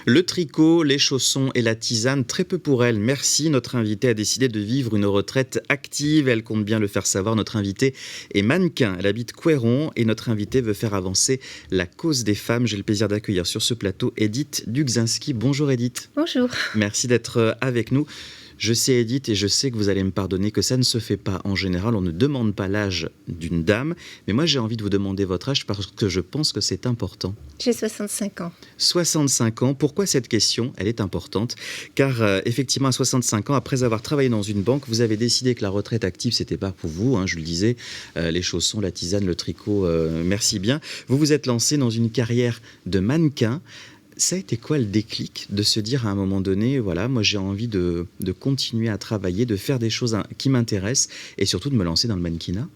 Le tricot, les chaussons et la tisane, très peu pour elle. Merci, notre invitée a décidé de vivre une retraite active. Elle compte bien le faire savoir. Notre invitée est mannequin. Elle habite Couëron et notre invitée veut faire avancer la cause des femmes. J'ai le plaisir d'accueillir sur ce plateau Edith Dugzinski. Bonjour Edith. Bonjour. Merci d'être avec nous. Je sais Edith et je sais que vous allez me pardonner que ça ne se fait pas en général. On ne demande pas l'âge d'une dame. Mais moi j'ai envie de vous demander votre âge parce que je pense que c'est important. J'ai 65 ans. 65 ans. Pourquoi cette question? Elle est importante. Car effectivement, à 65 ans, après avoir travaillé dans une banque, vous avez décidé que la retraite active, c'était pas pour vous. Je le disais, les chaussons, la tisane, le tricot, merci bien. Vous vous êtes lancé dans une carrière de mannequin. Ça a été quoi le déclic de se dire à un moment donné, voilà, moi j'ai envie de continuer à travailler, de faire des choses qui m'intéressent et surtout de me lancer dans le mannequinat?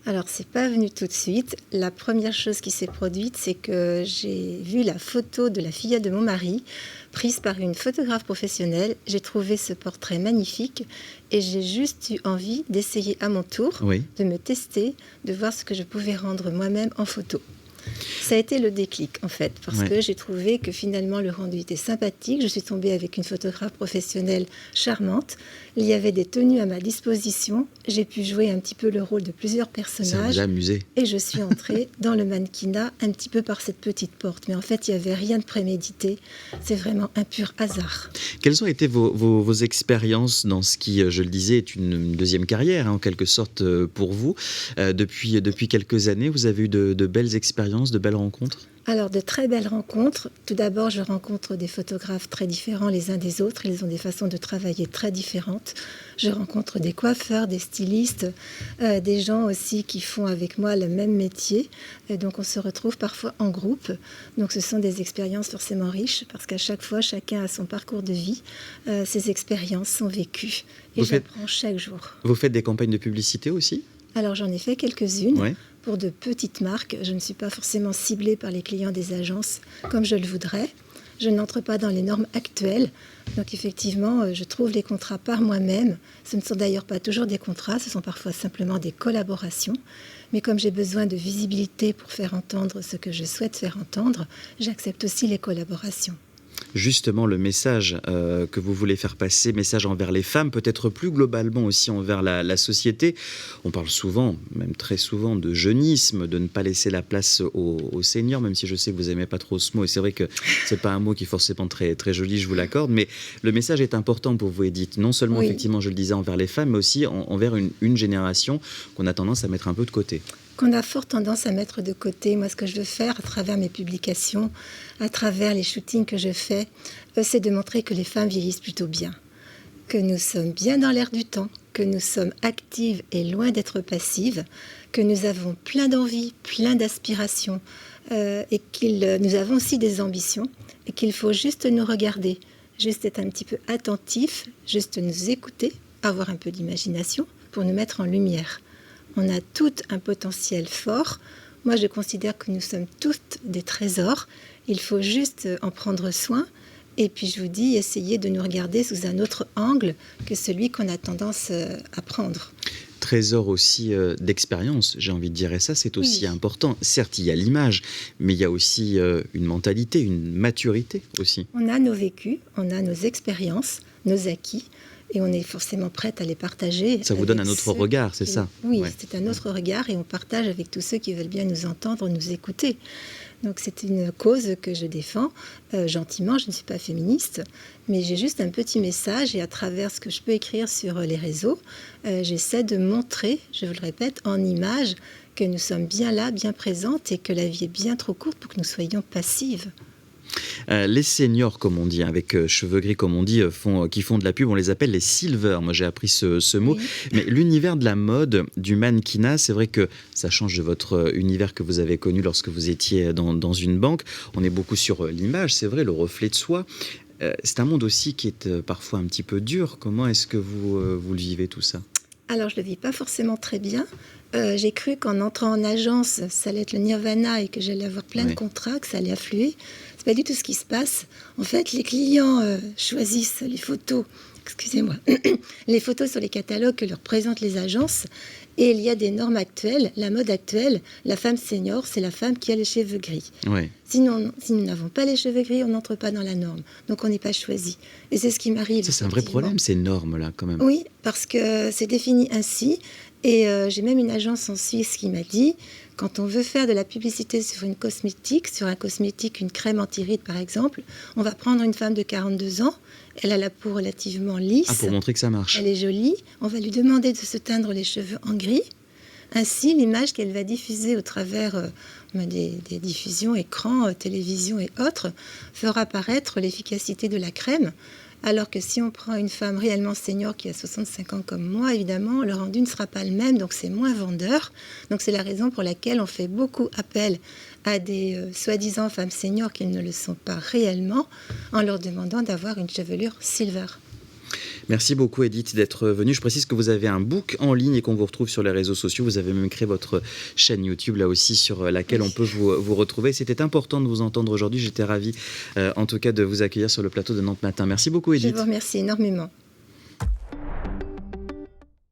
Alors, c'est pas venu tout de suite. La première chose qui s'est produite, c'est que j'ai vu la photo de la fillette de mon mari, prise par une photographe professionnelle. J'ai trouvé ce portrait magnifique et j'ai juste eu envie d'essayer à mon tour, Oui. de me tester, de voir ce que je pouvais rendre moi-même en photo. Ça a été le déclic, en fait, parce que j'ai trouvé que finalement le rendu était sympathique. Je suis tombée avec une photographe professionnelle charmante. Il y avait des tenues à ma disposition. J'ai pu jouer un petit peu le rôle de plusieurs personnages. Ça vous a amusé. Et je suis entrée dans le mannequinat un petit peu par cette petite porte. Mais en fait, il n'y avait rien de prémédité. C'est vraiment un pur hasard. Quelles ont été vos expériences dans ce qui, je le disais, est une deuxième carrière, en quelque sorte, pour vous? Depuis quelques années, vous avez eu de belles expériences, de belles rencontres? Alors, de très belles rencontres. Tout d'abord, je rencontre des photographes très différents les uns des autres. Ils ont des façons de travailler très différentes. Je rencontre des coiffeurs, des stylistes, des gens aussi qui font avec moi le même métier. Et donc, on se retrouve parfois en groupe. Donc, ce sont des expériences forcément riches parce qu'à chaque fois, chacun a son parcours de vie. Ces expériences sont vécues et j'apprends chaque jour. Vous faites des campagnes de publicité aussi? Alors, j'en ai fait quelques-unes. Ouais. Pour de petites marques, je ne suis pas forcément ciblée par les clients des agences comme je le voudrais. Je n'entre pas dans les normes actuelles. Donc effectivement, je trouve les contrats par moi-même. Ce ne sont d'ailleurs pas toujours des contrats, ce sont parfois simplement des collaborations. Mais comme j'ai besoin de visibilité pour faire entendre ce que je souhaite faire entendre, j'accepte aussi les collaborations. Justement, le message que vous voulez faire passer, message envers les femmes, peut-être plus globalement aussi envers la société. On parle souvent, même très souvent, de jeunisme, de ne pas laisser la place aux seniors, même si je sais que vous n'aimez pas trop ce mot, et c'est vrai que c'est pas un mot qui est forcément très, très joli, je vous l'accorde, mais le message est important pour vous, Edith. Non seulement, effectivement, je le disais, envers les femmes, mais aussi envers une génération qu'on a tendance à mettre un peu de côté. Qu'on a fort tendance à mettre de côté. Moi, ce que je veux faire à travers mes publications, à travers les shootings que je fais, c'est de montrer que les femmes vieillissent plutôt bien, que nous sommes bien dans l'air du temps, que nous sommes actives et loin d'être passives, que nous avons plein d'envies, plein d'aspirations, et nous avons aussi des ambitions, et qu'il faut juste nous regarder, juste être un petit peu attentif, juste nous écouter, avoir un peu d'imagination pour nous mettre en lumière. On a tout un potentiel fort. Moi, je considère que nous sommes toutes des trésors. Il faut juste en prendre soin. Et puis, je vous dis, essayez de nous regarder sous un autre angle que celui qu'on a tendance à prendre. Trésor aussi d'expérience, j'ai envie de dire, et ça, c'est aussi important. Certes, il y a l'image, mais il y a aussi une mentalité, une maturité aussi. On a nos vécus, on a nos expériences, nos acquis. Et on est forcément prête à les partager. Ça vous donne un autre regard, c'est ça? Oui, c'est un autre regard et on partage avec tous ceux qui veulent bien nous entendre, nous écouter. Donc c'est une cause que je défends gentiment. Je ne suis pas féministe, mais j'ai juste un petit message et à travers ce que je peux écrire sur les réseaux, j'essaie de montrer, je vous le répète, en images, que nous sommes bien là, bien présentes et que la vie est bien trop courte pour que nous soyons passives. Les seniors, comme on dit, avec cheveux gris, comme on dit, qui font de la pub, on les appelle les silver. Moi, j'ai appris ce mot. Mais l'univers de la mode, du mannequinat, c'est vrai que ça change de votre univers que vous avez connu lorsque vous étiez dans une banque. On est beaucoup sur l'image, c'est vrai, le reflet de soi. C'est un monde aussi qui est parfois un petit peu dur. Comment est-ce que vous le vivez, tout ça? Alors, je ne le vis pas forcément très bien. J'ai cru qu'en entrant en agence, ça allait être le nirvana et que j'allais avoir plein de contrats, que ça allait affluer. C'est pas du tout ce qui se passe. En fait, les clients choisissent les photos excusez-moi, les photos sur les catalogues que leur présentent les agences. Et il y a des normes actuelles. La mode actuelle, la femme senior, c'est la femme qui a les cheveux gris. Ouais. Si nous n'avons pas les cheveux gris, on n'entre pas dans la norme. Donc on n'est pas choisi. Et c'est ce qui m'arrive. Ça, c'est un vrai problème, ces normes-là, quand même. Oui, parce que c'est défini ainsi. Et j'ai même une agence en Suisse qui m'a dit, quand on veut faire de la publicité sur une cosmétique, sur un cosmétique, une crème anti-rides par exemple, on va prendre une femme de 42 ans, elle a la peau relativement lisse. Ah, pour montrer que ça marche. Elle est jolie, on va lui demander de se teindre les cheveux en gris. Ainsi, l'image qu'elle va diffuser au travers des diffusions, écrans, télévision et autres, fera apparaître l'efficacité de la crème. Alors que si on prend une femme réellement senior qui a 65 ans comme moi, évidemment, le rendu ne sera pas le même, donc c'est moins vendeur. Donc c'est la raison pour laquelle on fait beaucoup appel à des soi-disant femmes seniors qui ne le sont pas réellement, en leur demandant d'avoir une chevelure silver. Merci beaucoup Edith d'être venue. Je précise que vous avez un book en ligne et qu'on vous retrouve sur les réseaux sociaux. Vous avez même créé votre chaîne YouTube là aussi sur laquelle on peut vous retrouver. C'était important de vous entendre aujourd'hui. J'étais ravi en tout cas de vous accueillir sur le plateau de Nantes Matin. Merci beaucoup Edith. Je vous remercie énormément.